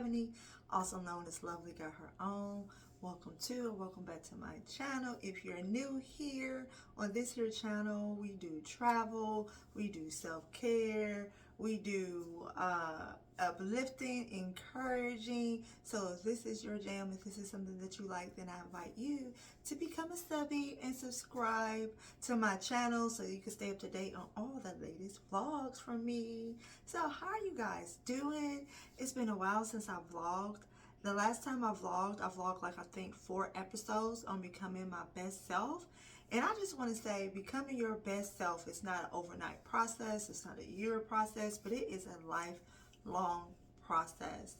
70, also known as Lovely Got Her Own. Welcome back to my channel. If you're new here on this here channel, we do travel, we do self-care, we do uplifting, encouraging. So if this is your jam, if this is something that you like, then I invite you to become a subby and subscribe to my channel so you can stay up to date on all the latest vlogs from me. So how are you guys doing? It's been a while since I vlogged. The last time I vlogged like I think 4 episodes on becoming my best self. And I just want to say, becoming your best self is not an overnight process. It's not a year process, but it is a lifelong process.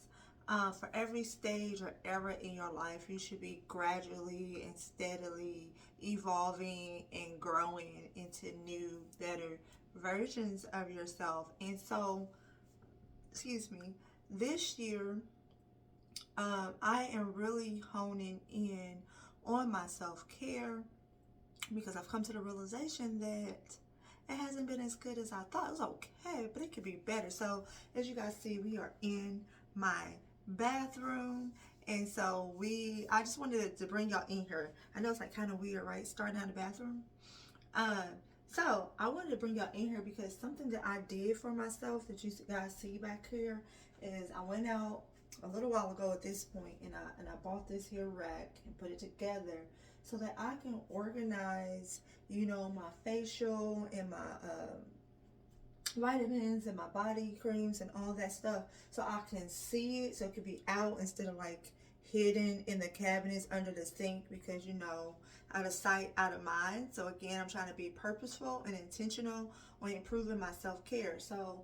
For every stage or era in your life, you should be gradually and steadily evolving and growing into new, better versions of yourself. And so, excuse me, this year, I am really honing in on my self-care because I've come to the realization that it hasn't been as good as I thought. It was okay, but it could be better. So as you guys see, we are in my bathroom. And so I just wanted to bring y'all in here. I know it's like kind of weird, right? Starting out the bathroom. So I wanted to bring y'all in here because something that I did for myself that you guys see back here is I went out a little while ago at this point and I bought this here rack and put it together so that I can organize, you know, my facial and my vitamins and my body creams and all that stuff so I can see it, so it could be out instead of like hidden in the cabinets under the sink because, you know, out of sight, out of mind. So again, I'm trying to be purposeful and intentional on improving my self-care. So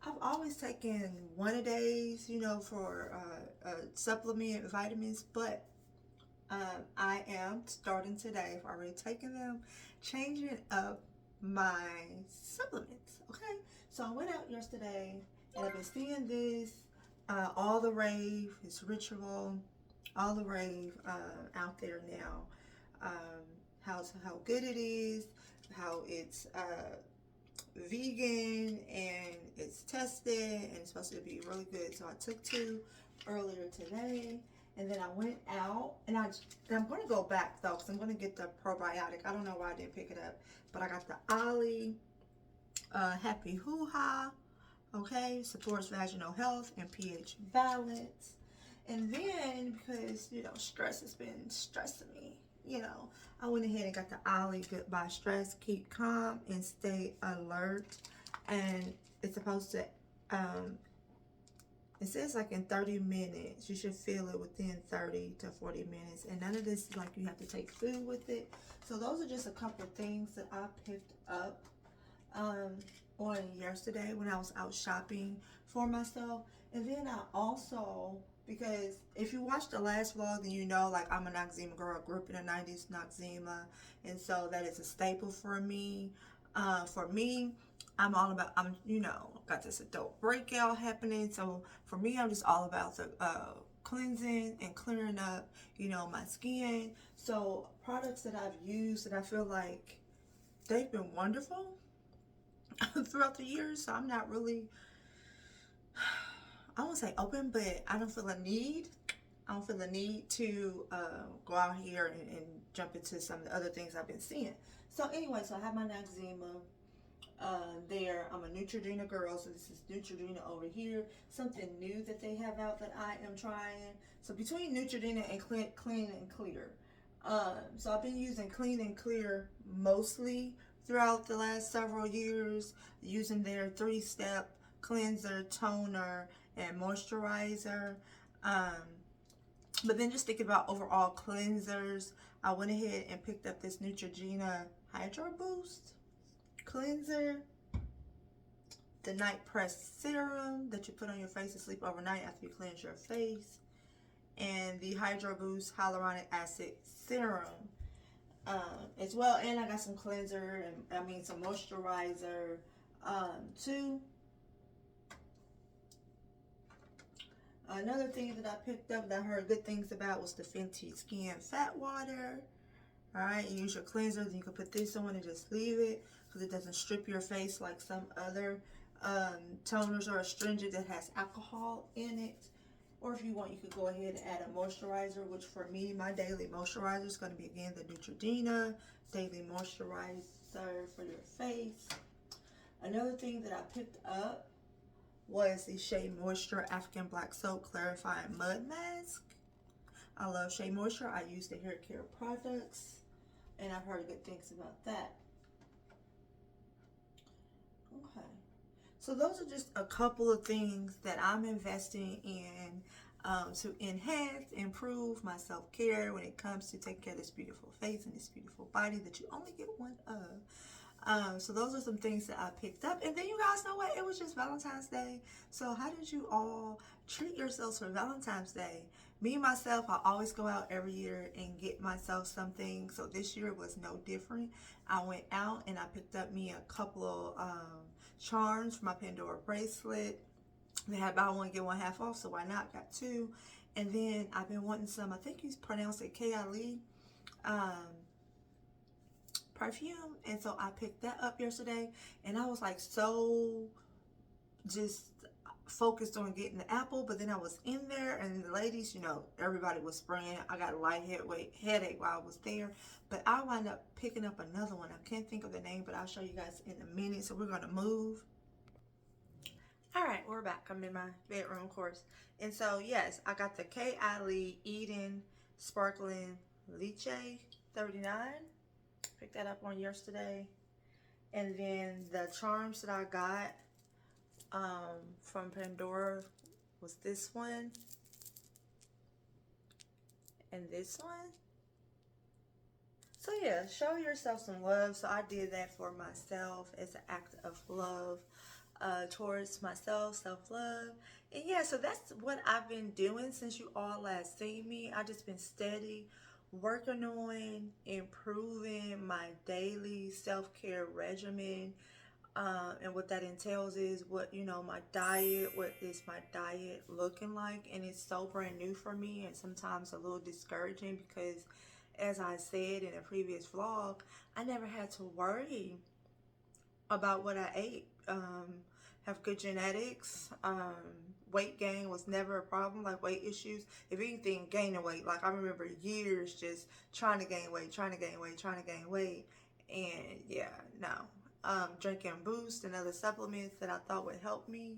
I've always taken one a days, you know, for supplement vitamins, but I am starting today. I've already taken them, changing up my supplements. Okay, so I went out yesterday and I've been seeing this all the rave, it's ritual, all the rave out there now. How good it is, how it's vegan and it's tested and it's supposed to be really good. So I took 2 earlier today, and then I went out and I'm going to go back though because I'm going to get the probiotic. I don't know why I didn't pick it up, but I got the Ollie Happy Hoo Ha. Okay, supports vaginal health and pH balance. And then because, you know, stress has been stressing me, you know, I went ahead and got the Ollie Goodbye Stress, Keep Calm and Stay Alert. And it's supposed to, it says like in 30 minutes, you should feel it within 30 to 40 minutes. And none of this, like you have to take food with it. So those are just a couple of things that I picked up on yesterday when I was out shopping for myself. And then I also, because if you watched the last vlog, then you know, like, I'm a Noxzema girl. I grew up in the 90s, Noxzema, and so that is a staple for me. I'm all about, you know, got this adult breakout happening, so for me, I'm just all about the cleansing and clearing up, you know, my skin. So products that I've used that I feel like they've been wonderful throughout the years, so I'm not really, I won't say open, but I don't feel a need. I don't feel a need to go out here and jump into some of the other things I've been seeing. So anyway, so I have my Noxzema there. I'm a Neutrogena girl, so this is Neutrogena over here. Something new that they have out that I am trying. So between Neutrogena and Clean and Clear. So I've been using Clean and Clear mostly throughout the last several years, using their 3-step cleanser, toner, and moisturizer. But then just thinking about overall cleansers, I went ahead and picked up this Neutrogena Hydro Boost cleanser, the night press serum that you put on your face to sleep overnight after you cleanse your face, and the Hydro Boost hyaluronic acid serum as well. And I got some cleanser and some moisturizer too. Another thing that I picked up that I heard good things about was the Fenty Skin Fat Water. Alright, use your cleanser, then you can put this on and just leave it because it doesn't strip your face like some other toners or astringent that has alcohol in it. Or if you want, you could go ahead and add a moisturizer, which for me, my daily moisturizer is going to be, again, the Neutrogena Daily Moisturizer for your face. Another thing that I picked up was the Shea Moisture African Black Soap Clarifying Mud Mask. I love Shea Moisture. I use the hair care products, and I've heard good things about that. Okay. So those are just a couple of things that I'm investing in to enhance, improve my self-care when it comes to taking care of this beautiful face and this beautiful body that you only get one of. So those are some things that I picked up. And then you guys know what? It was just Valentine's Day. So how did you all treat yourselves for Valentine's Day? Me, myself, I always go out every year and get myself something. So this year was no different. I went out and I picked up me a couple of charms for my Pandora bracelet. They had buy one get one half off, so why not? Got two. And then I've been wanting some, I think you pronounce it Candid perfume, and so I picked that up yesterday, and I was like so just focused on getting the apple, but then I was in there and the ladies, you know, everybody was spraying. I got a light headache while I was there, but I wound up picking up another one. I can't think of the name, but I'll show you guys in a minute. So we're gonna move. All right, we're back. I'm in my bedroom, of course. And so yes, I got the Candid Eden Sparkling Lychee 39. Picked that up on yesterday. And then the charms that I got from Pandora was this one and this one. So yeah, show yourself some love. So I did that for myself as an act of love towards myself, self-love. And yeah, so that's what I've been doing since you all last seen me. I just been steady working on improving my daily self-care regimen. And what that entails is what, you know, my diet, what is my diet looking like. And it's so brand new for me and sometimes a little discouraging because, as I said in a previous vlog, I never had to worry about what I ate. Have good genetics. Weight gain was never a problem, like weight issues. If anything, gaining weight. Like I remember years just trying to gain weight, trying to gain weight. And yeah, no. Drinking Boost and other supplements that I thought would help me.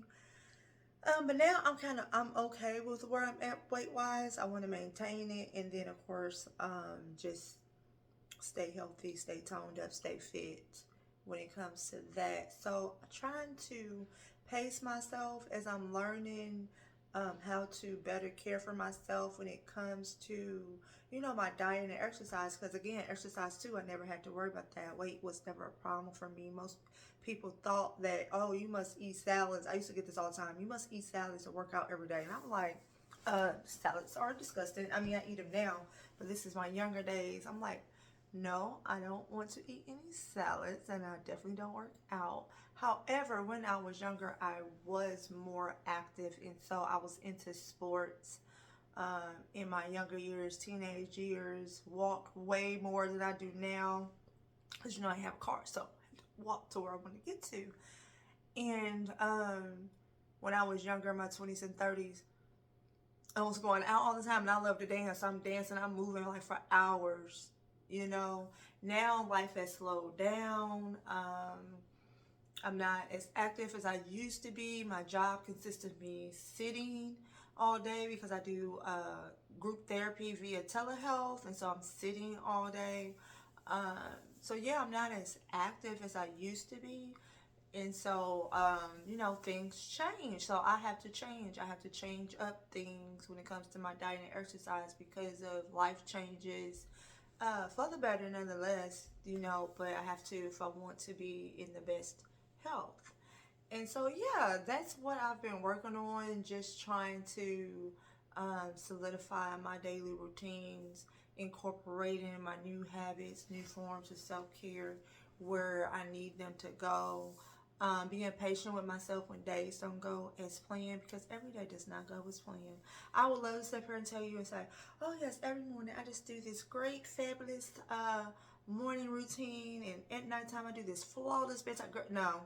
But now I'm okay with where I'm at weight-wise. I want to maintain it, and then of course, just stay healthy, stay toned up, stay fit when it comes to that. So I'm trying to pace myself as I'm learning how to better care for myself when it comes to, you know, my diet and exercise. Because again, exercise too, I never had to worry about that. Weight was never a problem for me. Most people thought that, oh, you must eat salads. I used to get this all the time. You must eat salads to work out every day. And I'm like, salads are disgusting. I mean, I eat them now, but this is my younger days. I'm like, no, I don't want to eat any salads, and I definitely don't work out. However, when I was younger, I was more active, and so I was into sports in my younger years, teenage years, walk way more than I do now, because, you know, I have a car, so I have to walk to where I want to get to. And when I was younger, in my 20s and 30s, I was going out all the time, and I love to dance. I'm dancing, I'm moving like for hours. You know, now life has slowed down. I'm not as active as I used to be. My job consists of me sitting all day because I do group therapy via telehealth, and so I'm sitting all day. So yeah, I'm not as active as I used to be. And so, you know, things change. So I have to change. I have to change up things when it comes to my diet and exercise because of life changes. For the better nonetheless, you know, but I have to if I want to be in the best health. And so yeah, that's what I've been working on, just trying to solidify my daily routines, incorporating my new habits, new forms of self-care where I need them to go. Being patient with myself when days don't go as planned, because every day does not go as planned. I would love to sit here and tell you and say, oh yes, every morning I just do this great, fabulous morning routine, and at nighttime I do this flawless bedtime. No,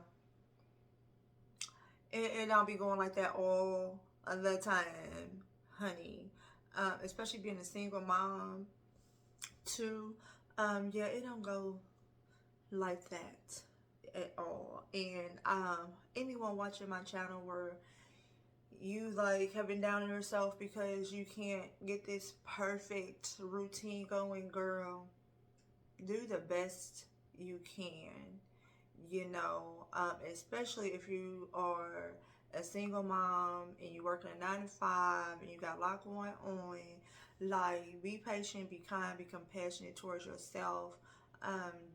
it don't be going like that all the time. honey. Especially being a single mom too. Yeah, it don't go like that at all. And anyone watching my channel where you like have been down on yourself because you can't get this perfect routine going, girl, do the best you can, you know, especially if you are a single mom and you working a 9 to 5 and you got a lot going on. Like, be patient, be kind, be compassionate towards yourself.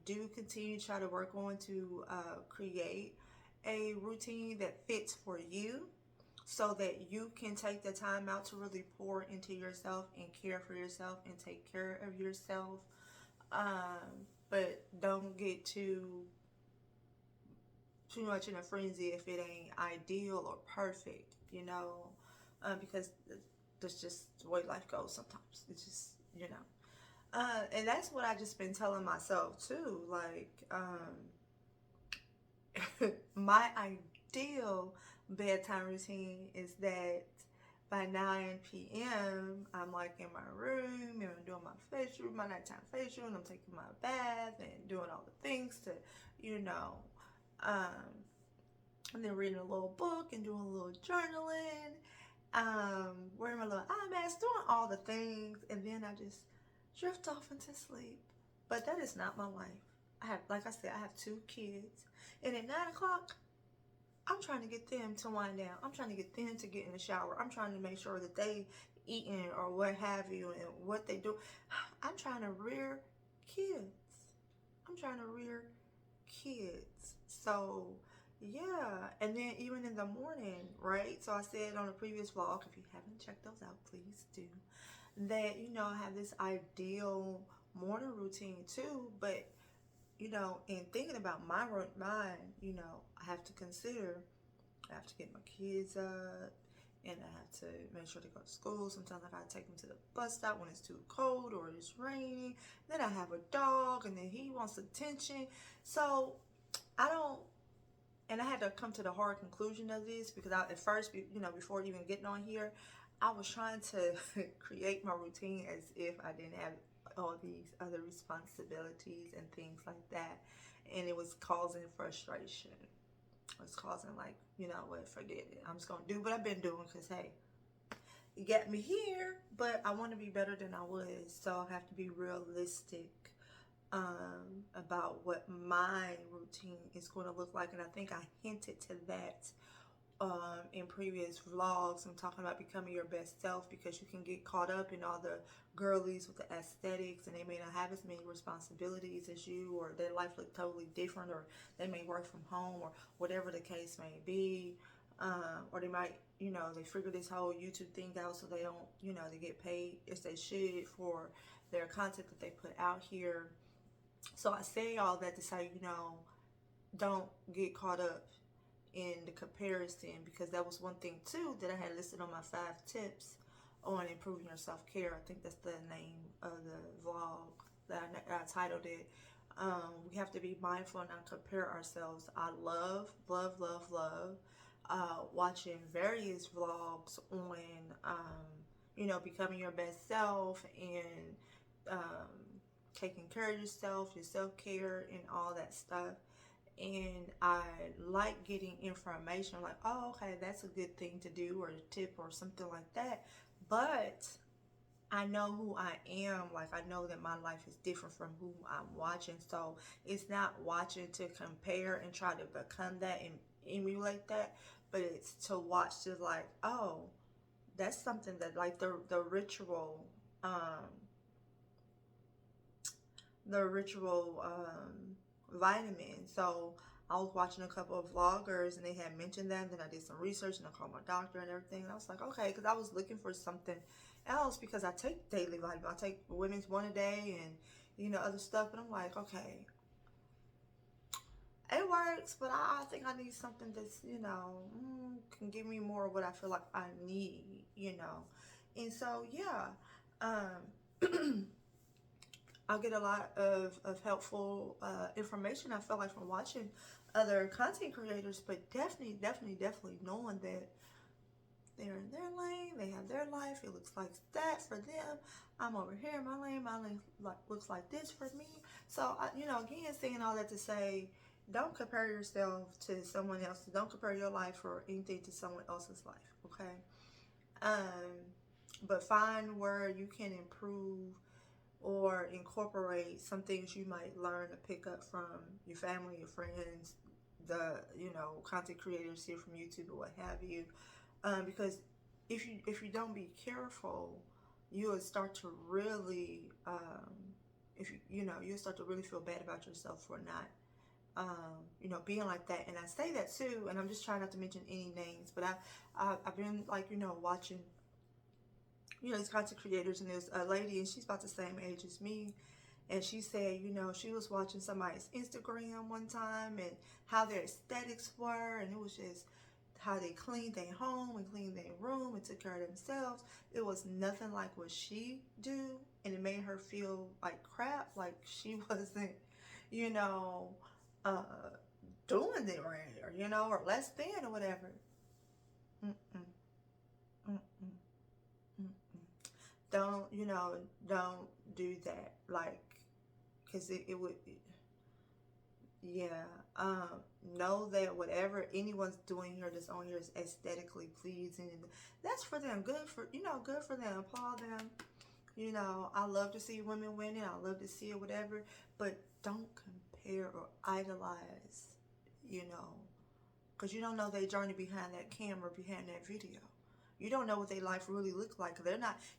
Do continue to try to work on to create a routine that fits for you, so that you can take the time out to really pour into yourself and care for yourself and take care of yourself. But don't get too much in a frenzy if it ain't ideal or perfect, you know, because that's just the way life goes sometimes. It's just, you know. And that's what I just been telling myself too. Like, my ideal bedtime routine is that by 9 p.m. I'm like in my room and I'm doing my facial, my nighttime facial, and I'm taking my bath and doing all the things to, you know, and then reading a little book and doing a little journaling, wearing my little eye mask, doing all the things, and then I just drift off into sleep. But that is not my life. I have, like I said, I have 2 kids, and at 9 o'clock, I'm trying to get them to wind down. I'm trying to get them to get in the shower. I'm trying to make sure that they eating or what have you and what they do. I'm trying to rear kids. I'm trying to rear kids. So, yeah. And then even in the morning, right? So I said on a previous vlog, if you haven't checked those out, please do. That, you know, I have this ideal morning routine too, but you know, in thinking about my, you know, I have to consider, I have to get my kids up, and I have to make sure they go to school. Sometimes I gotta take them to the bus stop when it's too cold or it's raining. Then I have a dog, and then he wants attention. So I don't, and I had to come to the hard conclusion of this because at first, you know, before even getting on here, I was trying to create my routine as if I didn't have all these other responsibilities and things like that, and it was causing frustration. It was causing, like, you know what, forget it, I'm just gonna do what I've been doing because hey, you got me here, but I want to be better than I was. So I have to be realistic about what my routine is going to look like, and I think I hinted to that in previous vlogs. I'm talking about becoming your best self, because you can get caught up in all the girlies with the aesthetics, and they may not have as many responsibilities as you, or their life look totally different, or they may work from home, or whatever the case may be, or they might, you know, they figure this whole YouTube thing out, so they don't, you know, they get paid as they should for their content that they put out here. So I say all that to say, you know, don't get caught up in the comparison, because that was one thing too that I had listed on my 5 tips on improving your self-care. I think that's the name of the vlog that I titled it. We have to be mindful and not compare ourselves. I love watching various vlogs on you know, becoming your best self and taking care of yourself, your self-care and all that stuff. And I like getting information like, oh, okay, that's a good thing to do, or a tip or something like that. But I know who I am. Like, I know that my life is different from who I'm watching. So it's not watching to compare and try to become that and emulate that, but it's to watch to like, oh, that's something that, like, the ritual vitamin. So I was watching a couple of vloggers and they had mentioned that. Then I did some research and I called my doctor and everything. And I was like, okay, because I was looking for something else, because I take daily vitamin. I take women's one a day and, you know, other stuff. And I'm like, okay, it works, but I think I need something that's, you know, can give me more of what I feel like I need, you know. And so, yeah, I'll get a lot of helpful information, I feel like, from watching other content creators, but definitely knowing that They're in their lane. They have their life. It looks like that for them. I'm over here in my lane. My lane looks like this for me. So, again, saying all that to say, don't compare yourself to someone else. Don't compare your life or anything to someone else's life, okay? But find where you can improve or incorporate some things you might learn to pick up from your family, your friends, the content creators here from YouTube or what have you. Because if you don't be careful, you will start to really you'll start to really feel bad about yourself for not being like that. And I say that too, and I'm just trying not to mention any names, but I've been like watching these content creators, and there's a lady, and she's about the same age as me, and she said, she was watching somebody's Instagram one time and how their aesthetics were, and it was just how they cleaned their home and cleaned their room and took care of themselves. It was nothing like what she do, and it made her feel like crap, like she wasn't, doing it right, or less than or whatever. Mm-mm, mm-mm. Don't do that, like, because it would, yeah. Know that whatever anyone's doing here that's on here is aesthetically pleasing, and that's for them. Good for them. Applaud them. I love to see women winning. I love to see it, whatever, but don't compare or idolize, because you don't know their journey behind that camera, behind that video. You don't know what their life really looks like.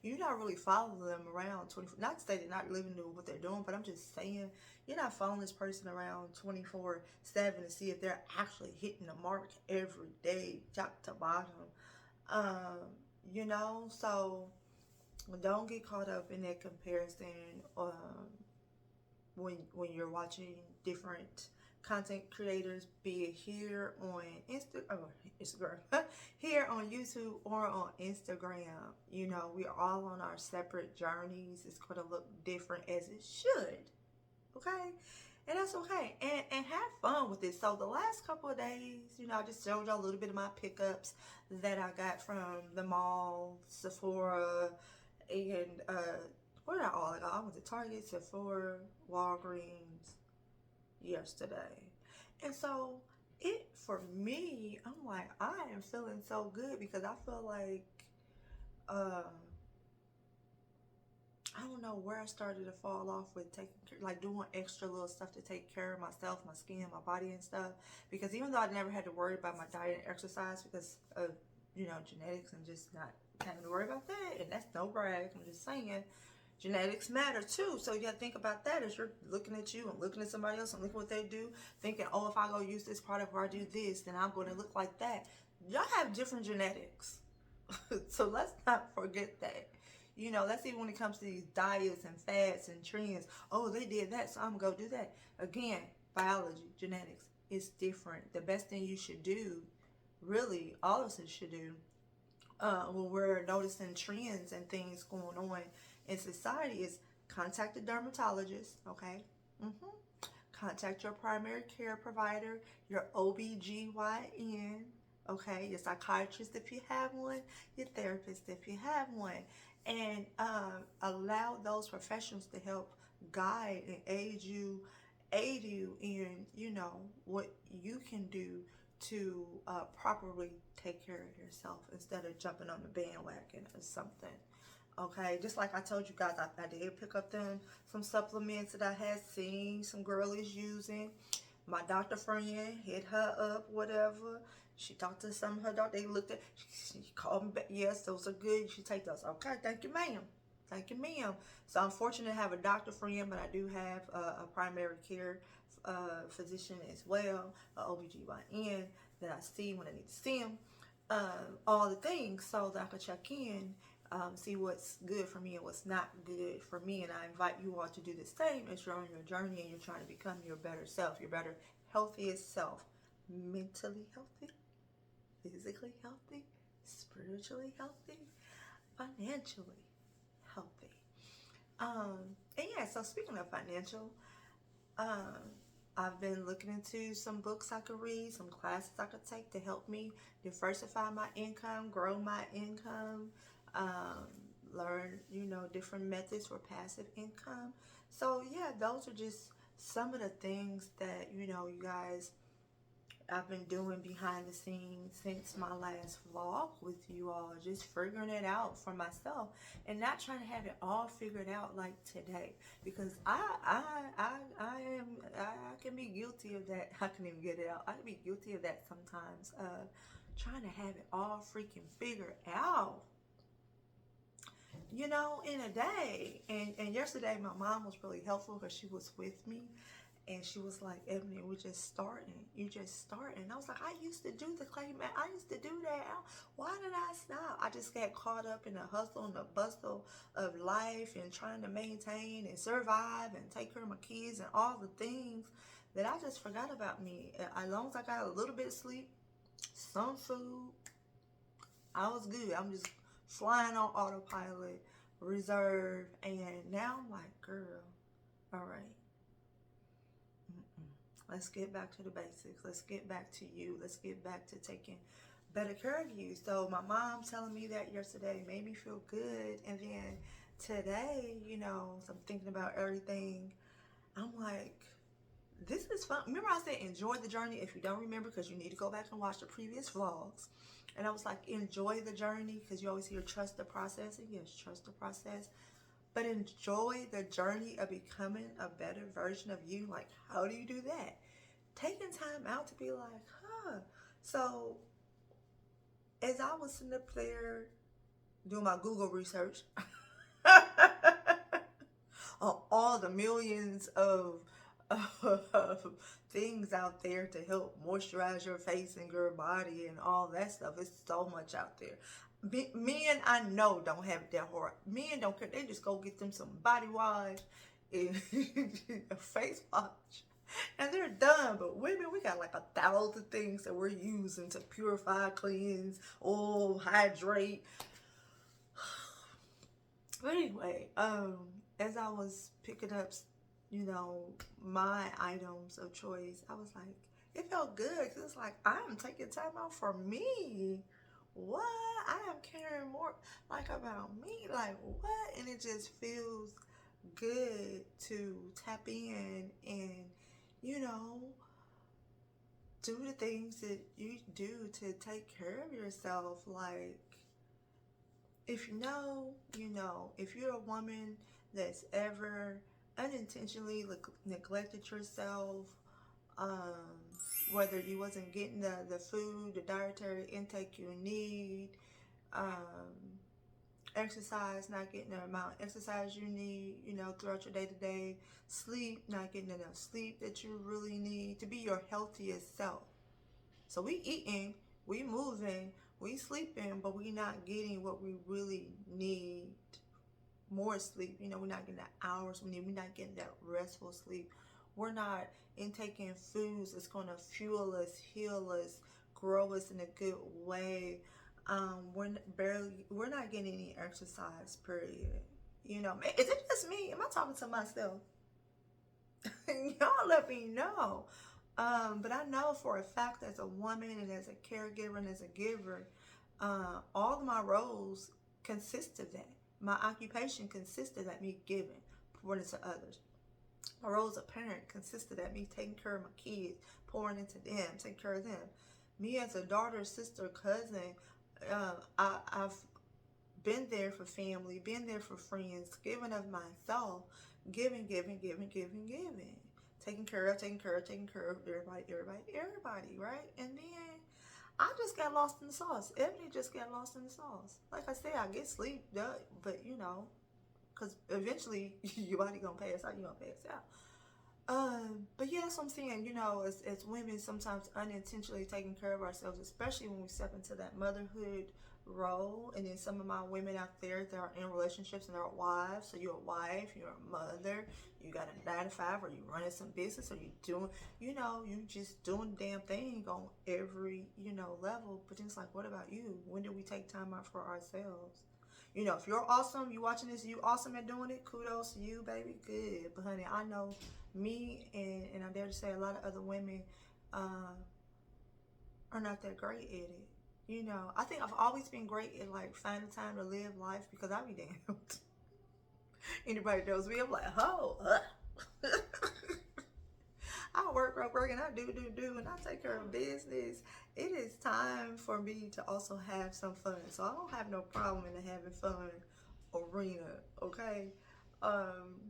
You're not really following them around 24. Not to say they're not living what they're doing, but I'm just saying, you're not following this person around 24/7 to see if they're actually hitting the mark every day, top to bottom. So don't get caught up in that comparison. When you're watching different content creators, be it here on Instagram, here on YouTube or on Instagram. We are all on our separate journeys. It's going to look different, as it should, okay? And that's okay. And have fun with it. So the last couple of days, I just showed y'all a little bit of my pickups that I got from the mall, Sephora, and where did I all go? I went to Target, Sephora, Walgreens yesterday. And so for me, I'm like, I am feeling so good because I feel like I don't know where I started to fall off with doing extra little stuff to take care of myself, my skin, my body and stuff. Because even though I never had to worry about my diet and exercise because of genetics and just not having to worry about that, and that's no brag, I'm just saying, genetics matter too. So you got to think about that as you're looking at you and looking at somebody else and looking what they do, thinking, oh, if I go use this product or I do this, then I'm going to look like that. Y'all have different genetics. So let's not forget that. That's even when it comes to these diets and fads and trends. Oh, they did that, so I'm going to go do that. Again, biology, genetics, it's different. The best thing you should do, really, all of us should do, when we're noticing trends and things going on in society, is contact a dermatologist, okay? Contact your primary care provider, your OBGYN, okay? Your psychiatrist if you have one, your therapist if you have one. And allow those professionals to help guide and aid you in, what you can do to properly take care of yourself instead of jumping on the bandwagon or something. Okay, just like I told you guys, I did pick up some supplements that I had seen some girlies using. My doctor friend hit her up, whatever. She talked to some of her doctor. They looked at, she called me back. Yes, those are good. You should take those. Okay, thank you, ma'am. Thank you, ma'am. So I'm fortunate to have a doctor friend, but I do have a primary care physician as well, an OBGYN that I see when I need to see him. All the things so that I can check in, see what's good for me and what's not good for me. And I invite you all to do the same as you're on your journey and you're trying to become your better self, your better, healthiest self. Mentally healthy, physically healthy, spiritually healthy, financially healthy. And yeah, so speaking of financial, I've been looking into some books I could read, some classes I could take to help me diversify my income, grow my income, um, learn, different methods for passive income. So, yeah, those are just some of the things that, you guys, I've been doing behind the scenes since my last vlog with you all, just figuring it out for myself and not trying to have it all figured out like today, because I can be guilty of that. I can even get it out. I can be guilty of that sometimes, trying to have it all freaking figured out, in a day. And yesterday my mom was really helpful because she was with me. And she was like, Ebony, we're just starting. You just starting. I was like, I used to do the clay mat. I used to do that. Why did I stop? I just got caught up in the hustle and the bustle of life and trying to maintain and survive and take care of my kids and all the things that I just forgot about me. As long as I got a little bit of sleep, some food, I was good. I'm just flying on autopilot, reserve. And now I'm like, girl, all right. Let's get back to the basics. Let's get back to you. Let's get back to taking better care of you. So my mom telling me that yesterday made me feel good. And then today, so I'm thinking about everything. I'm like, this is fun. Remember I said enjoy the journey? If you don't remember, because you need to go back and watch the previous vlogs. And I was like, enjoy the journey, because you always hear trust the process. And yes, trust the process. But enjoy the journey of becoming a better version of you. Like, how do you do that? Taking time out to be like, So, as I was sitting up there doing my Google research on all the millions of things out there to help moisturize your face and your body and all that stuff. It's so much out there. Men, I know, don't have it that hard. Men don't care. They just go get them some body wash and face wash, and they're done. But women, we got like 1,000 things that we're using to purify, cleanse, oil, hydrate. But anyway, as I was picking up, my items of choice, I was like, it felt good, because it's like, I'm taking time out for me. What? I am caring more like about me. Like, what? And it just feels good to tap in and, do the things that you do to take care of yourself. Like, if you know, you know. If you're a woman that's ever unintentionally neglected yourself, whether you wasn't getting the food, the dietary intake you need, exercise, not getting the amount of exercise you need, throughout your day-to-day, sleep, not getting enough sleep that you really need to be your healthiest self. So we eating, we moving, we sleeping, but we not getting what we really need. More sleep, we're not getting the hours we need. We're not getting that restful sleep. We're not intaking foods that's going to fuel us, heal us, grow us in a good way. We're not getting any exercise, period. Is it just me? Am I talking to myself? Y'all let me know. But I know for a fact, as a woman and as a caregiver and as a giver, all of my roles consist of that. My occupation consists of that, me giving, pouring into others. My role as a parent consists of that, me taking care of my kids, pouring into them, taking care of them. Me as a daughter, sister, cousin, I've been there for family, been there for friends, giving of myself, giving. Taking care of everybody, right? And then I just got lost in the sauce. Ebony just got lost in the sauce. Like I said, I get sleep, but because eventually your body gonna pass out, you gonna pass out. But yeah, that's what I'm saying. As women, sometimes unintentionally taking care of ourselves, especially when we step into that motherhood role. And then some of my women out there that are in relationships and they're wives. So you're a wife, you're a mother, you got a 9 to 5, or you running some business, or you doing, you just doing the damn thing on every, level. But then it's like, what about you? When do we take time out for ourselves? You know, if you're awesome, you watching this, you awesome at doing it, kudos to you, baby, good. But honey, I know me and I dare to say a lot of other women are not that great at it. You know, I think I've always been great at like finding time to live life because I be damned. Anybody knows me, I'm like, oh, I work, and I do, and I take care of business. It is time for me to also have some fun. So I don't have no problem in the having fun arena, okay? I'm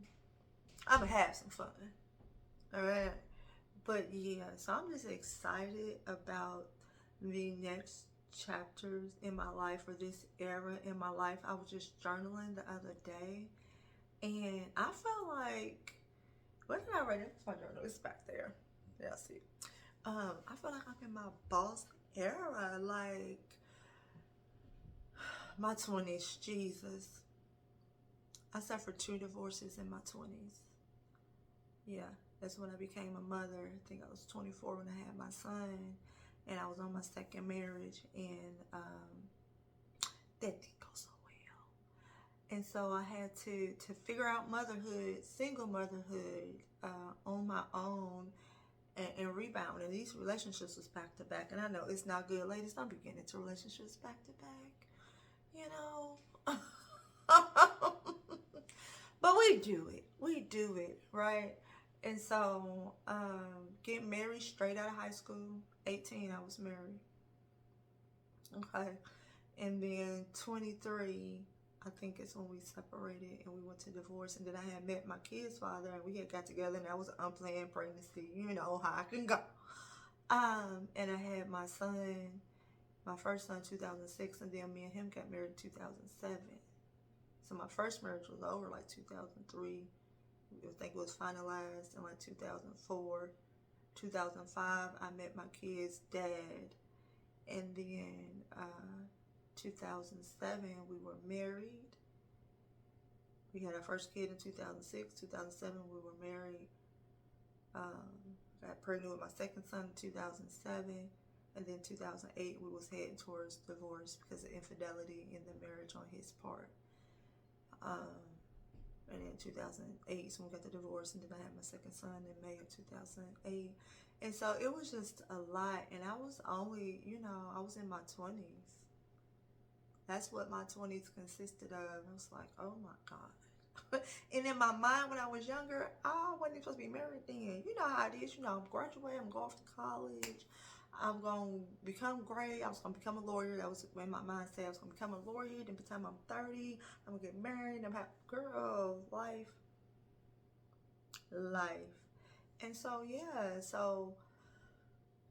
gonna have some fun, all right? But yeah, so I'm just excited about the next chapters in my life or this era in my life. I was just journaling the other day, and I felt like, what did I write? It's my journal. It's back there. Yeah, I see. I feel like I'm in my boss era, like my 20s. Jesus, I suffered 2 divorces in my 20s. Yeah, that's when I became a mother. I think I was 24 when I had my son, and I was on my second marriage, and that didn't go so well. And so I had to figure out motherhood, single motherhood, on my own, and rebound. And these relationships was back to back. And I know it's not good, ladies. Don't be getting into relationships back to back. You know. But we do it. We do it, right? And so, getting married straight out of high school, 18, I was married. Okay. And then 23, I think it's when we separated and we went to divorce. And then I had met my kid's father, and we had got together, and that was an unplanned pregnancy. You know how I can go. And I had my son, my first son, 2006, and then me and him got married in 2007. So my first marriage was over like 2003. I think it was finalized in like 2004. 2005, I met my kid's dad. And then 2007, we were married. We had our first kid in 2006. 2007, we were married. Got pregnant with my second son in 2007. And then 2008, we was heading towards divorce because of infidelity in the marriage on his part. And then 2008, so we got the divorce, and then I had my second son in May of 2008. And so it was just a lot. And I was only, I was in my 20s. That's what my 20s consisted of. I was like, oh my God. And in my mind, when I was younger, I wasn't supposed to be married then. You know how it is. I'm graduating, I'm going off to college. I'm going to become great. I was going to become a lawyer. That was when my mindset. I was going to become a lawyer. Then by the time I'm 30, I'm going to get married. I'm have girl, life. And so, yeah. So,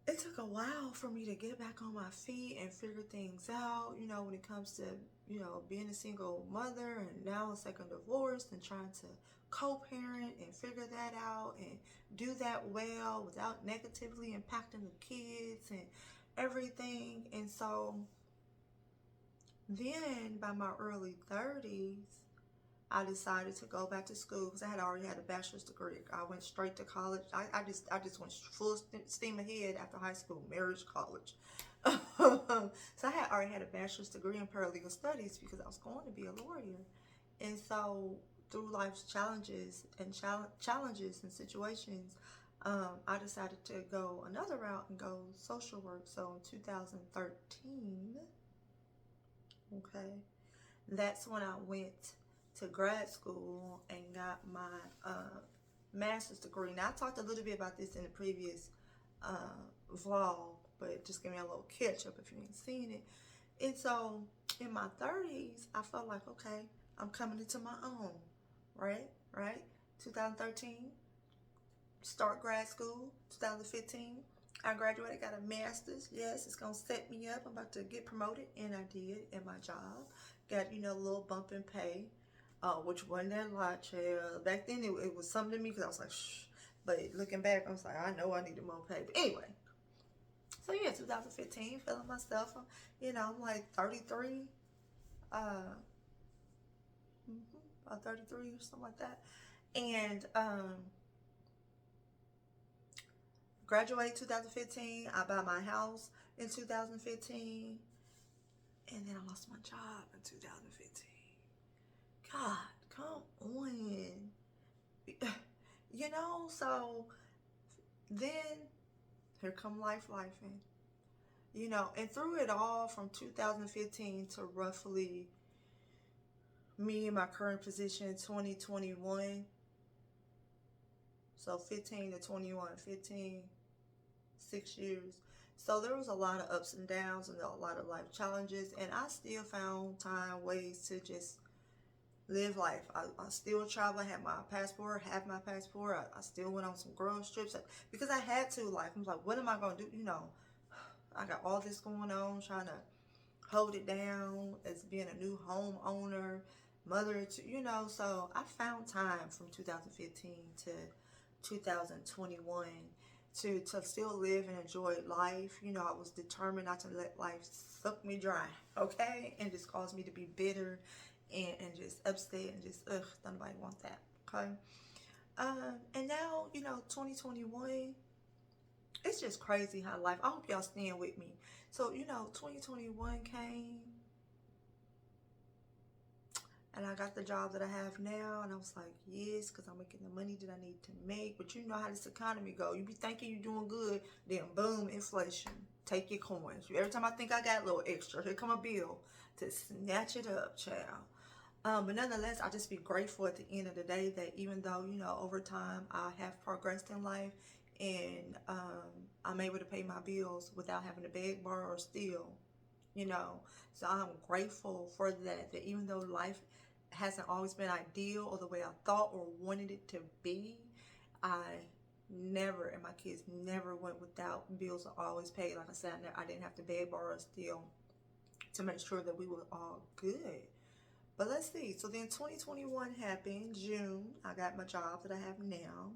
it took a while for me to get back on my feet and figure things out, when it comes to, being a single mother and now a second divorce and trying to co-parent and figure that out and do that well without negatively impacting the kids and everything. And so then by my early 30s, I decided to go back to school because I had already had a bachelor's degree. I went straight to college. I just went full steam ahead after high school, marriage, college. So I had already had a bachelor's degree in paralegal studies because I was going to be a lawyer. And so through life's challenges and situations, I decided to go another route and go social work. So in 2013, okay, that's when I went to grad school and got my master's degree. Now, I talked a little bit about this in the previous vlog, but just give me a little catch up if you ain't seen it. And so in my 30s, I felt like, okay, I'm coming into my own, right? 2013, start grad school. 2015, I graduated, got a master's. Yes, it's going to set me up. I'm about to get promoted, and I did at my job. Got, a little bump in pay. Which wasn't that a lot, child. Back then, it was something to me because I was like, shh. But looking back, I was like, I know I needed more pay. But anyway. So, yeah, 2015, feeling myself. I'm like 33. About 33 or something like that. And graduated 2015. I bought my house in 2015. And then I lost my job in 2015. God, come on. You know, so then here come life and you know, and through it all from 2015 to roughly me in my current position 2021, so 15 to 21, 15, 6 years. So there was a lot of ups and downs and a lot of life challenges, and I still found time, ways to just live life. I still travel. I had my passport, have my passport. I still went on some girls trips because I had to. Like, I was like, what am I going to do? You know, I got all this going on, trying to hold it down as being a new homeowner, mother to, you know. So I found time from 2015 to 2021 to still live and enjoy life. You know, I was determined not to let life suck me dry, okay? And just cause me to be bitter and just upset and just, ugh, nobody want that, okay? And now, you know, 2021, it's just crazy how life, I hope y'all stand with me. So, you know, 2021 came, and I got the job that I have now, and I was like, yes, because I'm making the money that I need to make. But you know how this economy go. You be thinking you're doing good, then boom, inflation. Take your coins. Every time I think I got a little extra, here come a bill to snatch it up, child. But nonetheless, I just be grateful at the end of the day that even though, you know, over time I have progressed in life, and I'm able to pay my bills without having to beg, borrow, or steal, you know. So I'm grateful for that even though life hasn't always been ideal or the way I thought or wanted it to be, I never, and my kids never went without. Bills are always paid. Like I said, I didn't have to beg, borrow, or steal to make sure that we were all good. But let's see. So then 2021 happened. June, I got my job that I have now.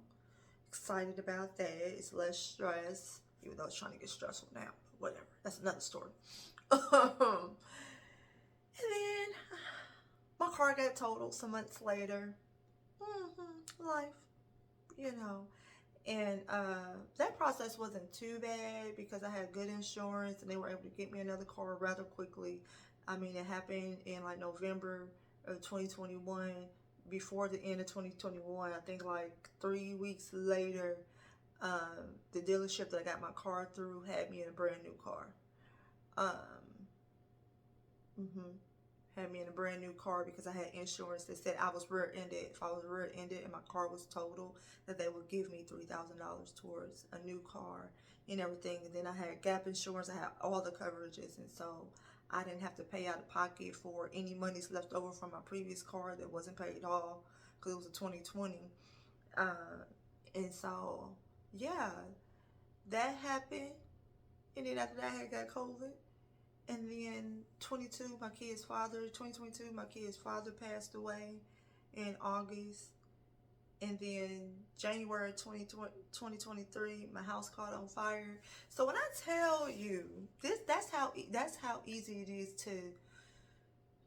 Excited about that. It's less stress, even though it's trying to get stressful now. Whatever. That's another story. And then my car got totaled some months later. Life, you know. And that process wasn't too bad because I had good insurance and they were able to get me another car rather quickly. I mean, it happened in like November of 2021. Before the end of 2021, I think like 3 weeks later, the dealership that I got my car through had me in a brand new car. Had me in a brand new car because I had insurance that said I was rear-ended. If I was rear-ended and my car was totaled, that they would give me $3,000 towards a new car and everything. And then I had gap insurance. I had all the coverages, and so I didn't have to pay out of pocket for any monies left over from my previous car that wasn't paid off because it was a 2020. And so, yeah, that happened. And then after that, I got COVID. And then 2022, my kid's father passed away in August. And then January 2023, my house caught on fire. So when I tell you this, that's how easy it is to,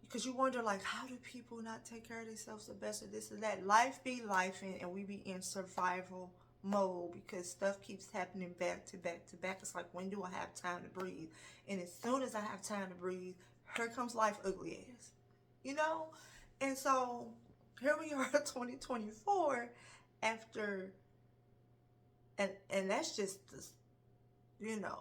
because you wonder, like, how do people not take care of themselves the best, or this or that? Life be life, and we be in survival mode because stuff keeps happening back to back to back. It's like, when do I have time to breathe? And as soon as I have time to breathe, here comes life ugly ass, you know? And so here we are 2024 after, and that's just the, you know,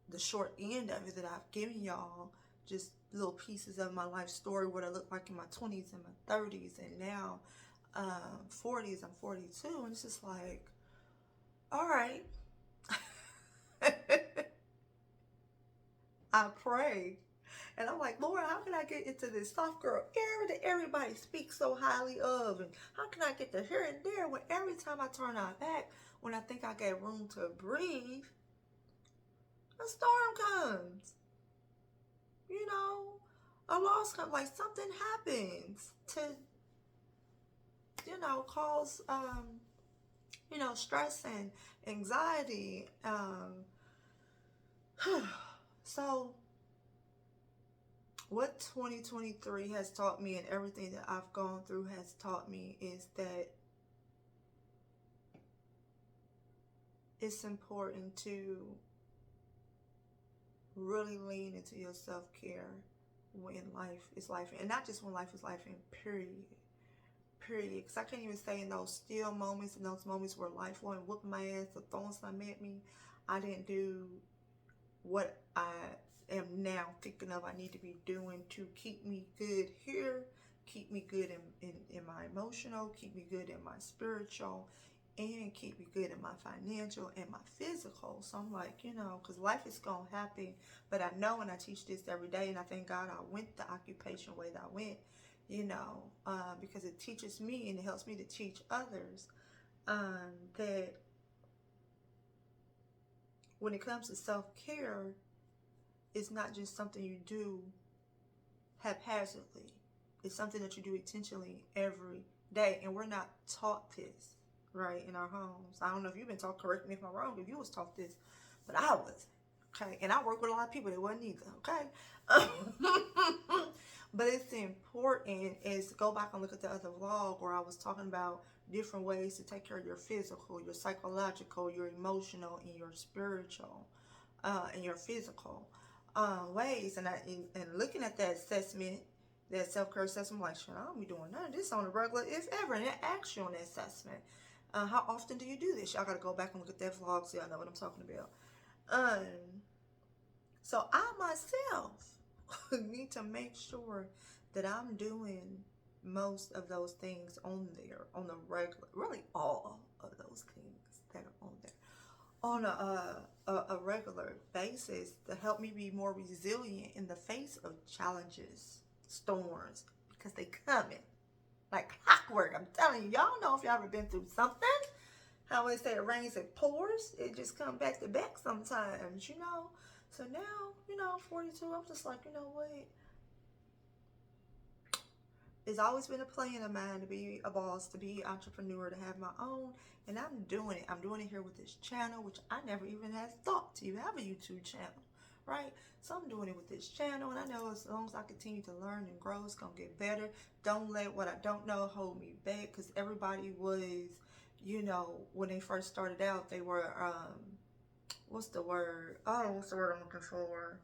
the short end of it that I've given y'all, just little pieces of my life story, what I looked like in my 20s and my 30s, and now 40s, I'm 42, and it's just like, all right. I pray. And I'm like, Lord, how can I get into this soft girl era that everybody speaks so highly of? And how can I get to here and there when every time I turn my back, when I think I got room to breathe, a storm comes. You know, a loss comes, like something happens to, you know, cause, you know, stress and anxiety. So what 2023 has taught me, and everything that I've gone through has taught me, is that it's important to really lean into your self-care when life is life, and not just when life is life, in period. period. Because I can't even say in those still moments, in those moments where life wanted to whoop my ass or throwing something at me, I didn't do what I am now thinking of I need to be doing to keep me good here, keep me good in my emotional, keep me good in my spiritual, and keep me good in my financial and my physical. So I'm like, because life is going to happen, but I know, and I teach this every day, and I thank God I went the occupation way that I went, because it teaches me and it helps me to teach others that when it comes to self-care, it's not just something you do haphazardly. It's something that you do intentionally every day. And we're not taught this, right, in our homes. I don't know if you've been taught, correct me if I'm wrong, if you was taught this, but I wasn't, okay? And I work with a lot of people that wasn't either, okay? But it's important is to go back and look at the other vlog where I was talking about different ways to take care of your physical, your psychological, your emotional, and your spiritual, and your physical ways. And looking at that assessment, that self-care assessment, I'm like, shit, I don't be doing none of this on a regular, if ever. And it asks you on the assessment, how often do you do this? Y'all got to go back and look at that vlog so y'all know what I'm talking about. So I myself need to make sure that I'm doing most of those things on there on the regular, really all of those things that are on there on a regular basis to help me be more resilient in the face of challenges, storms, because they coming like clockwork. I'm telling you, y'all know if y'all ever been through something, how they say it rains, it pours, it just come back to back sometimes, So now, 42, I'm just like, you know what? It's always been a plan of mine to be a boss, to be an entrepreneur, to have my own, and I'm doing it. I'm doing it here with this channel, which I never even had thought to have a YouTube channel, right? So I'm doing it with this channel, and I know as long as I continue to learn and grow, it's going to get better. Don't let what I don't know hold me back, because everybody was, when they first started out, they were, what's the word? Oh, what's the word I'm looking for?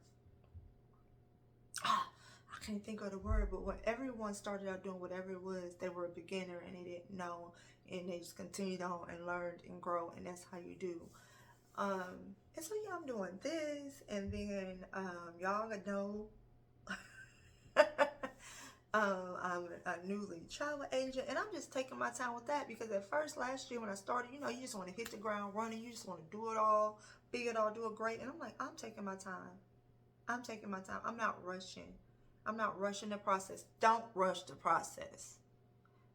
I can't think of the word, but when everyone started out doing whatever it was, they were a beginner and they didn't know, and they just continued on and learned and grow, and that's how you do. And so yeah, I'm doing this, and then y'all know I'm a newly travel agent, and I'm just taking my time with that, because at first last year when I started, you just want to hit the ground running, you just want to do it all, big it all, do it great, and I'm like, I'm taking my time. I'm taking my time. I'm not rushing. I'm not rushing the process. Don't rush the process.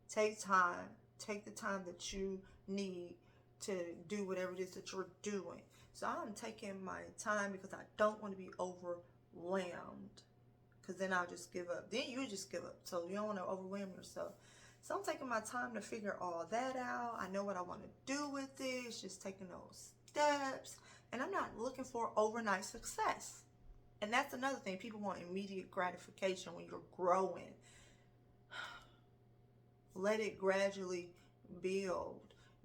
Take time. Take the time that you need to do whatever it is that you're doing. So I'm taking my time because I don't want to be overwhelmed, because then I'll just give up. Then you just give up. So you don't want to overwhelm yourself. So I'm taking my time to figure all that out. I know what I want to do with it. It's just taking those steps. And I'm not looking for overnight success. And that's another thing. People want immediate gratification when you're growing. Let it gradually build.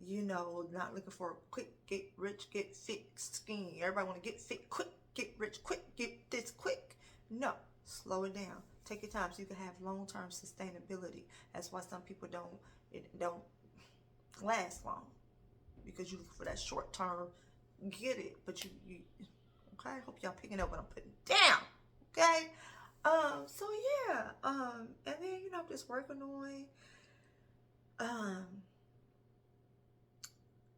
Not looking for a quick, get rich, get fit scheme. Everybody want to get fit quick, get rich quick, get this quick. No, slow it down. Take your time so you can have long-term sustainability. That's why some people don't last long, because you look for that short-term, get it, but you okay, I hope y'all picking up what I'm putting down. Okay. So yeah. And then I'm just working on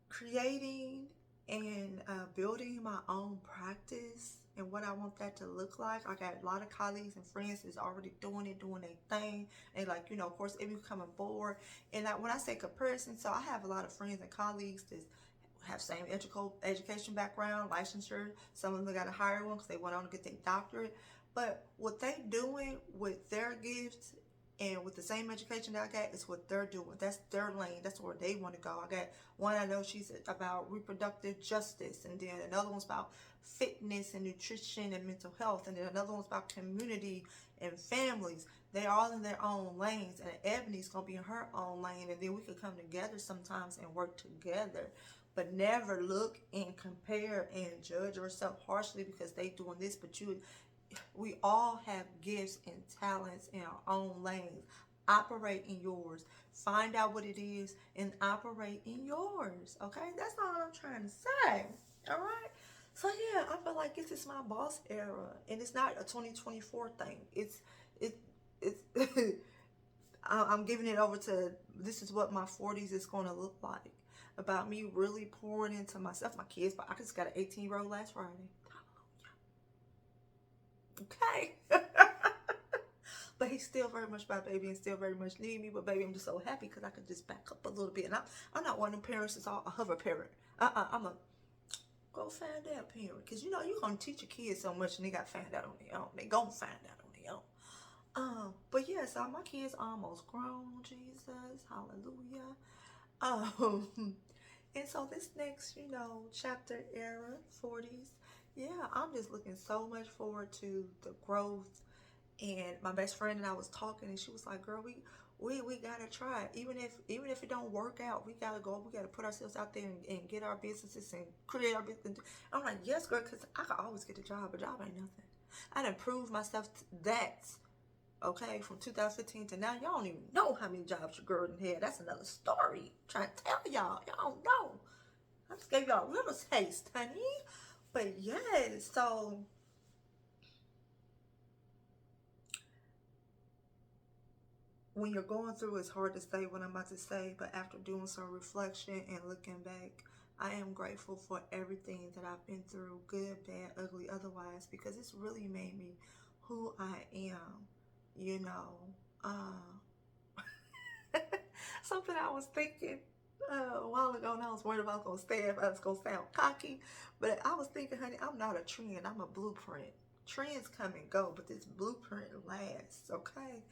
creating and building my own practice and what I want that to look like. I got a lot of colleagues and friends that's already doing their thing, and like, of course, it becoming bored. And when I say comparison, so I have a lot of friends and colleagues that have same education background, licensure. Some of them got a higher one because they went on to get their doctorate. But what they doing with their gifts and with the same education that I got is what they're doing. That's their lane. That's where they want to go. I got one, I know she's about reproductive justice, and then another one's about fitness and nutrition and mental health, and then another one's about community and families. They're all in their own lanes, and Ebony's gonna be in her own lane, and then we could come together sometimes and work together. But never look and compare and judge yourself harshly because they doing this, but we all have gifts and talents in our own lanes. operate in yours. Find out what it is and operate in yours. Okay, that's all I'm trying to say. All right. So yeah, I feel like this is my boss era, and it's not a 2024 thing. It it's I'm giving it over to, this is what my 40s is going to look like. About me really pouring into myself, my kids. But I just got an 18-year-old last Friday. Okay. But he's still very much my baby and still very much need me. But baby, I'm just so happy because I can just back up a little bit. And I'm not one of them parents that's all a hover parent. I'm a go find out parent. Because you know, you're going to teach your kids so much and they got to find out on their own. They going to find out on their own. But yeah, so my kids almost grown, Jesus, hallelujah. And so this next, chapter era, 40s, yeah, I'm just looking so much forward to the growth. And my best friend and I was talking, and she was like, "Girl, we gotta try it. Even if it don't work out, we gotta go. We gotta put ourselves out there and get our businesses and create our business." I'm like, "Yes, girl, because I can always get a job. A job ain't nothing. I done proved myself that." Okay, from 2015 to now, y'all don't even know how many jobs your girl done had. That's another story. I'm trying to tell y'all. Y'all don't know. I just gave y'all a little taste, honey. But yes, so when you're going through, it's hard to say what I'm about to say, but after doing some reflection and looking back, I am grateful for everything that I've been through, good, bad, ugly, otherwise, because it's really made me who I am, you know. Something I was thinking a while ago, and I was worried about if I was going to sound cocky, but I was thinking, honey, I'm not a trend, I'm a blueprint. Trends come and go, but this blueprint lasts, okay?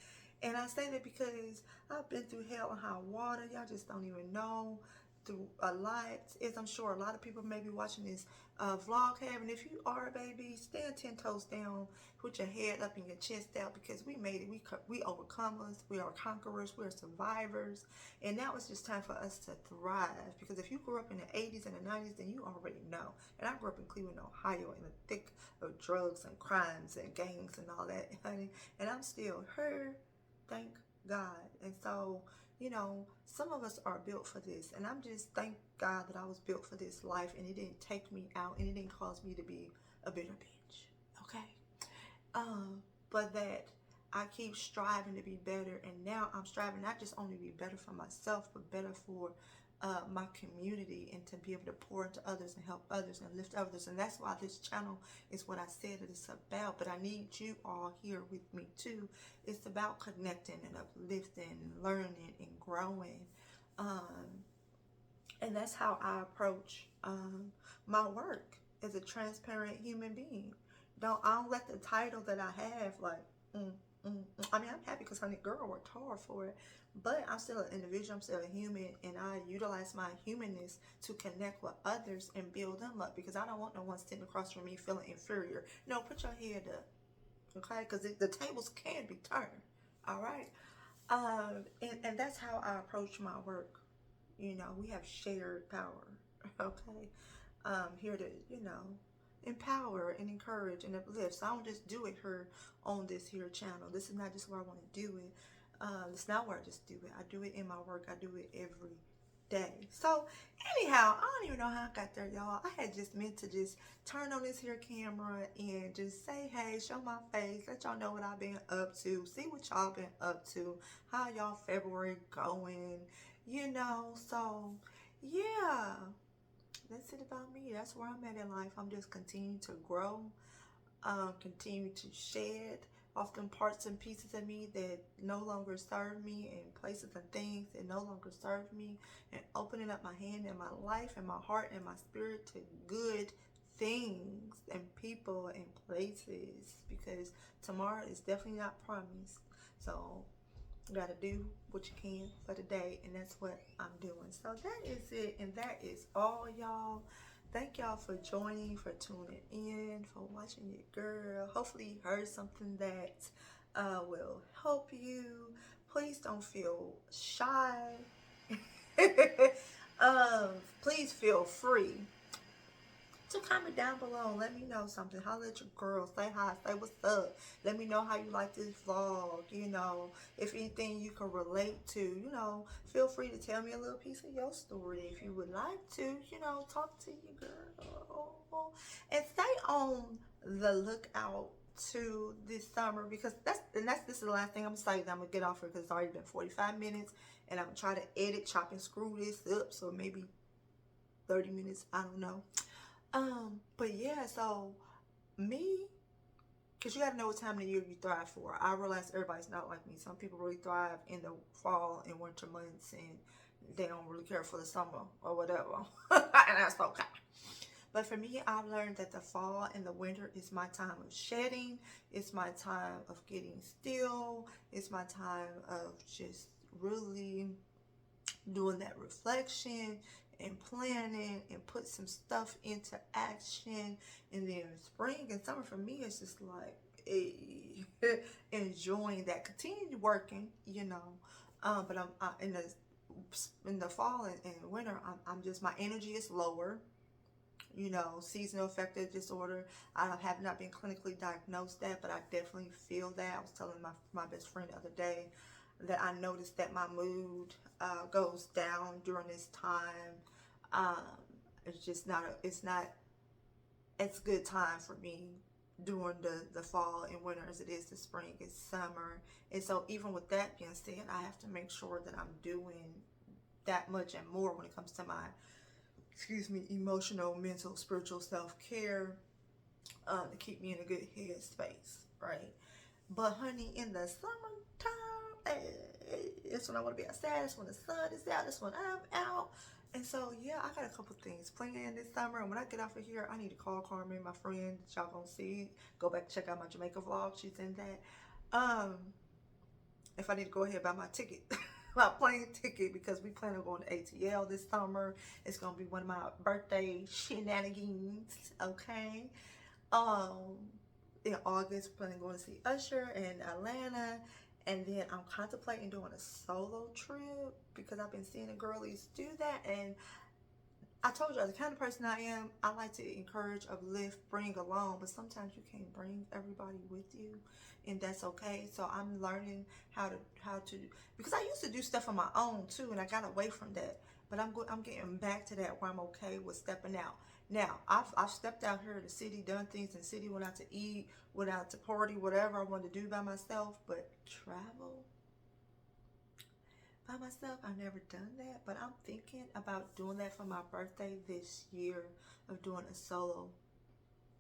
And I say that because I've been through hell and high water. Y'all just don't even know. Through a lot, as I'm sure a lot of people may be watching this vlog have. And if you are, baby, stand 10 toes down, put your head up and your chest out, because we made it. We overcomers. We are conquerors. We are survivors. And now it's just time for us to thrive. Because if you grew up in the 80s and the 90s, then you already know. And I grew up in Cleveland, Ohio, in the thick of drugs and crimes and gangs and all that, honey. And I'm still her. Thank God. And so, some of us are built for this. And I'm just thank God that I was built for this life, and it didn't take me out, and it didn't cause me to be a bitter bitch. Okay? But that I keep striving to be better, and now I'm striving not just only to be better for myself, but better for my community, and to be able to pour into others and help others and lift others. And that's why this channel is what I said it is about. But I need you all here with me too. It's about connecting and uplifting and learning and growing. And that's how I approach my work as a transparent human being. I don't let the title that I have I mean, I'm happy because honey, girl worked hard for it, but I'm still an individual. I'm still a human, and I utilize my humanness to connect with others and build them up, because I don't want no one sitting across from me feeling inferior. No, put your head up, okay? Because the tables can be turned, all right? And that's how I approach my work. We have shared power, okay? Here to, empower and encourage and uplift. So I don't just do it here on this here channel. This is not just where I want to do it. It's not where I just do it. I do it in my work. I do it every day. So anyhow, I don't even know how I got there, y'all. I had just meant to just turn on this here camera and just say, hey, show my face, let y'all know what I've been up to, see what y'all been up to, how y'all February going, so yeah. That's it about me. That's where I'm at in life. I'm just continuing to grow, continue to shed off them parts and pieces of me that no longer serve me, and places and things that no longer serve me, and opening up my hand and my life and my heart and my spirit to good things and people and places, because tomorrow is definitely not promised. So you gotta do what you can for the day, and that's what I'm doing. So that is it, and that is all, y'all. Thank y'all for joining, for tuning in, for watching your girl. Hopefully you heard something that will help you. Please don't feel shy. Please feel free So comment down below and let me know something. Holla at your girl. Say hi. Say what's up. Let me know how you like this vlog. You know, if anything you can relate to, you know, feel free to tell me a little piece of your story if you would like to, you know, talk to your girl. And stay on the lookout to this summer, because this is the last thing I'm gonna say. That I'm gonna get off here because it's already been 45 minutes, and I'm gonna try to edit, chop and screw this up, so maybe 30 minutes, I don't know. But yeah, so me, because you gotta know what time of the year you thrive for. I realize everybody's not like me. Some people really thrive in the fall and winter months, and they don't really care for the summer or whatever. And that's okay. But for me, I've learned that the fall and the winter is my time of shedding. It's my time of getting still. It's my time of just really doing that reflection and planning and put some stuff into action. And then spring and summer for me is just like enjoying that. Continue working, you know. But I'm in the fall and winter, I'm just, my energy is lower. You know, seasonal affective disorder. I have not been clinically diagnosed that, but I definitely feel that. I was telling my best friend the other day that I noticed that my mood goes down during this time. It's just not it's a good time for me during the fall and winter as it is the spring and summer. And so even with that being said, I have to make sure that I'm doing that much and more when it comes to my emotional, mental, spiritual self-care, to keep me in a good headspace, right? But honey, in the summertime, it's when I want to be outside, it's when the sun is out, it's when I'm out. And so, yeah, I got a couple things planned this summer. And when I get off of here, I need to call Carmen, my friend, that y'all gonna see. Go back and check out my Jamaica vlog. She's in that. If I need to go ahead and buy my ticket. My plane ticket, because we plan on going to ATL this summer. It's gonna be one of my birthday shenanigans, okay? In August, we're planning on going to see Usher in Atlanta, and then I'm contemplating doing a solo trip because I've been seeing the girlies do that. And I told you, the kind of person I am, I like to encourage, uplift, bring along, but sometimes you can't bring everybody with you, and that's okay. So I'm learning how to because I used to do stuff on my own too, and I got away from that. But I'm getting back to that where I'm okay with stepping out. Now I've stepped out here in the city, done things in the city, went out to eat, went out to party, whatever I wanted to do by myself. But travel by myself, I've never done that, but I'm thinking about doing that for my birthday this year, of doing a solo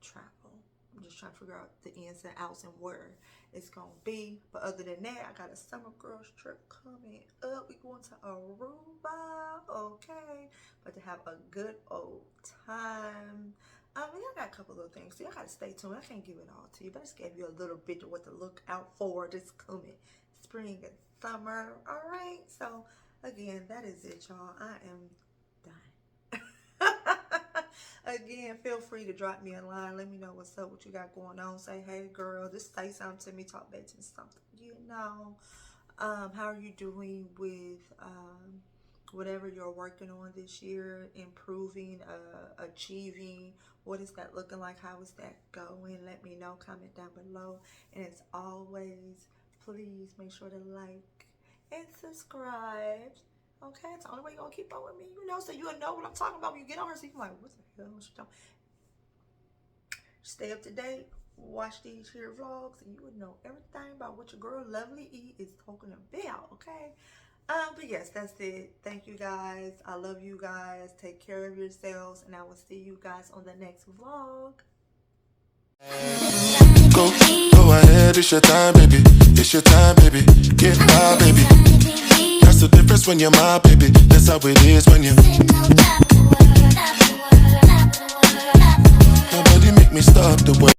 travel. I'm just trying to figure out the ins and outs and where it's gonna be. But other than that, I got a summer girls trip coming up. We going to Aruba, okay? But to have a good old time. I got a couple of things, so y'all gotta stay tuned. I can't give it all to you, but I just gave you a little bit of what to look out for this coming spring and summer. All right, so again, that is it, y'all. I am done. Again, feel free to drop me a line. Let me know what's up, what you got going on. Say, hey girl, just say something to me, talk back to me something, you know. How are you doing with whatever you're working on this year, improving, achieving? What is that looking like? How is that going? Let me know. Comment down below. And as always, please make sure to like and subscribe. Okay, it's the only way you're gonna keep up with me, you know, so you'll know what I'm talking about when you get on her. So you can like, what the hell is she talking? Stay up to date, watch these here vlogs, and you would know everything about what your girl Lovely E is talking about, okay? But yes, that's it. Thank you guys. I love you guys. Take care of yourselves, and I will see you guys on the next vlog. Go ahead, it's your time, baby. It's your time, baby. Get my baby. That's the difference when you're my baby. That's how it is when you. Nobody make me stop the way.